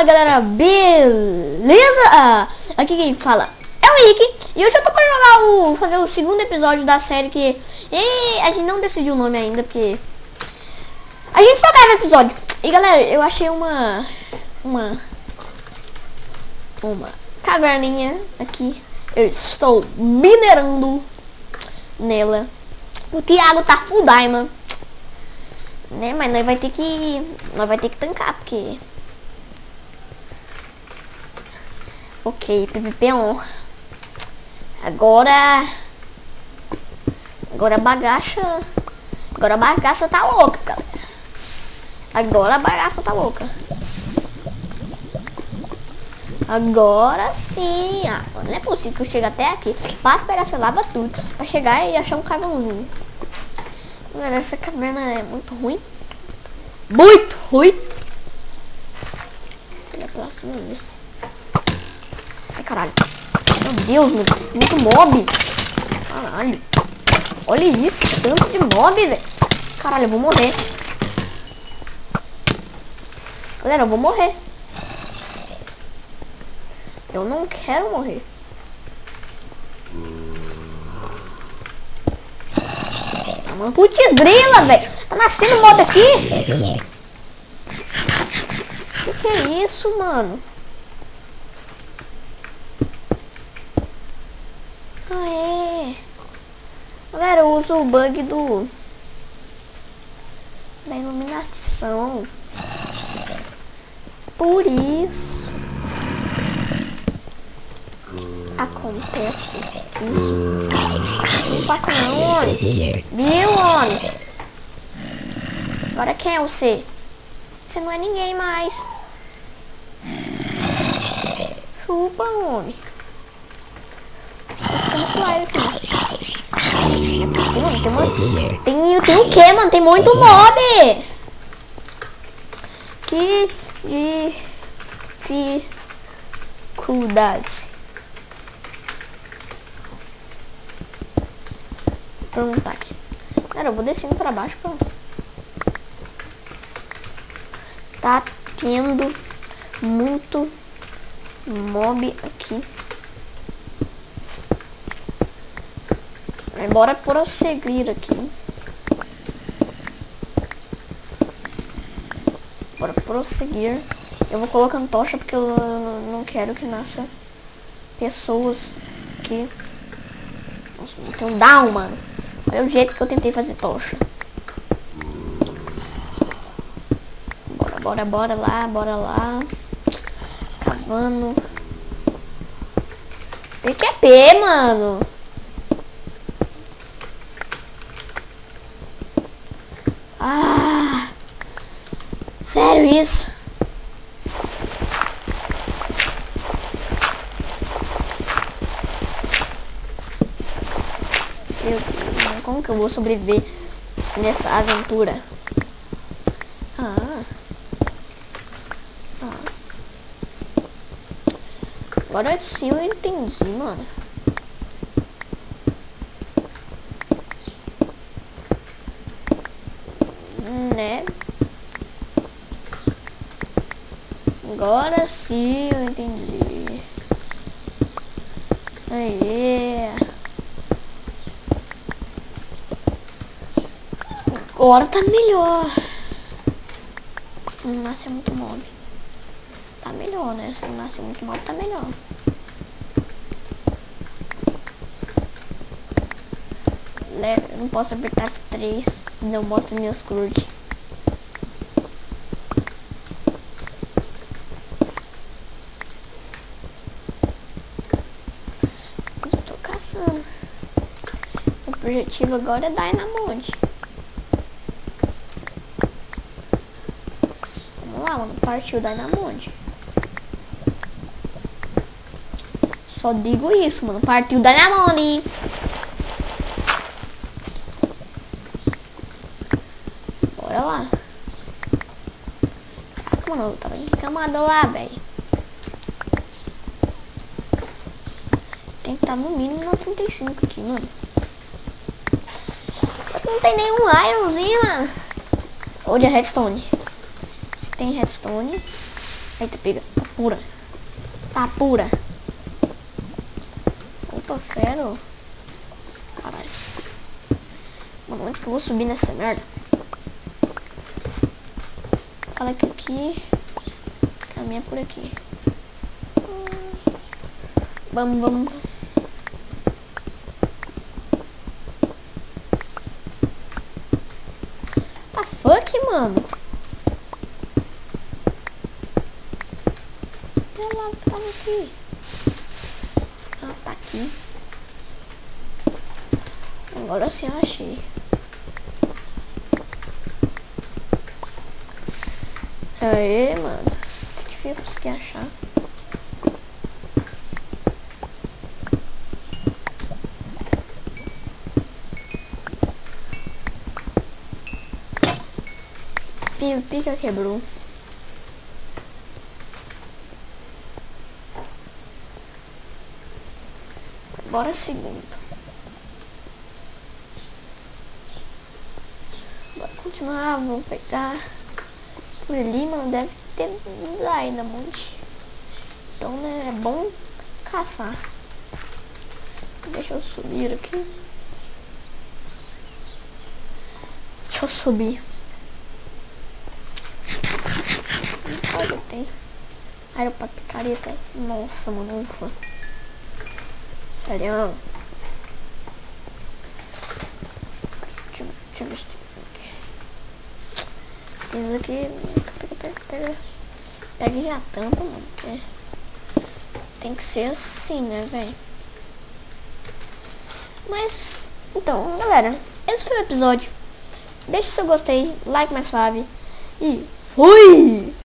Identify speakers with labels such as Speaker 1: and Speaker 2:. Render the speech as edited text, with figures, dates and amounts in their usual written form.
Speaker 1: Fala galera, beleza? Aqui quem fala é o Henrique e hoje eu tô pra jogar fazer o segundo episódio da série que a gente não decidiu o nome ainda, porque a gente só grava episódio. E galera, eu achei uma caverninha aqui. Eu estou minerando nela. O Thiago tá full diamond, né? Mas nós vai ter que tancar, porque ok, PVP on. Agora a bagaça tá louca, galera. Agora a bagaça tá louca. Agora sim. Não é possível que eu chegue até aqui. Passo pegar essa lava tudo pra chegar e achar um carvãozinho. Galera, essa caverna é muito ruim. Muito ruim. Olha a próxima vez. Ai, caralho. Meu Deus, muito mob. Caralho. Olha isso, tanto de mob, velho. Caralho, eu vou morrer. Galera, eu vou morrer. Eu não quero morrer. Ah, mano, putz grila, velho. Tá nascendo mob aqui. Que é isso, mano? Ah, é. Galera, eu uso o bug da iluminação. Por isso acontece isso. Não passa não, homem. Viu, homem? Agora quem é você? Você não é ninguém mais. Chupa, homem. Tem o que, mano? Tem muito mob. Que dificuldade. Vamos tá aqui. Cara, eu vou descendo pra baixo, pô. Tá tendo muito mob aqui. Bora prosseguir aqui. Bora prosseguir. Eu vou colocando tocha porque eu não quero que nasça pessoas que... Nossa, tem um down, mano. Olha o jeito que eu tentei fazer tocha. Bora lá. Cavando. PQP, mano. Ah, sério isso? Meu Deus, como que eu vou sobreviver nessa aventura? Agora sim eu entendi, mano. Né? Agora sim eu entendi. Aê. Agora tá melhor. Se não nascer muito mob, tá melhor, né? Se não nascer muito mob, tá melhor. Eu não posso apertar F3, não mostra minhas crudes. Estou caçando. O objetivo agora é Diamond. Vamos lá, mano. Partiu Diamond. Só digo isso, mano. Partiu Diamond. Bora lá. Caraca, mano, eu tava encamada lá, velho. Tem que estar no mínimo na 35 aqui, mano. Só que não tem nenhum ironzinho, mano. Ou de redstone. Se tem redstone, Eita, pega. Tá pura. Tá pura. Opa, fero. Caralho. Mano, onde que eu vou subir nessa merda? Fala que aqui. Caminha por aqui. Vamos. Tá fuck, mano. Ela tava aqui. Ah, tá aqui. Agora sim eu achei. Aê, mano. Que difícil conseguir achar. Pica quebrou. Bora segundo. Bora continuar, vamos pegar. Por ali, mano, deve ter ainda um monte. Então, né, é bom caçar. Deixa eu subir aqui. Deixa eu subir. Olha, tem aeropa picareta. Nossa, mano, ufa. Sério. Deixa eu ver se tem isso aqui. Pega e já tampa, mano. Porque tem que ser assim, né, velho? Mas, então, galera, esse foi o episódio. Deixa o seu gostei, like mais suave. E fui!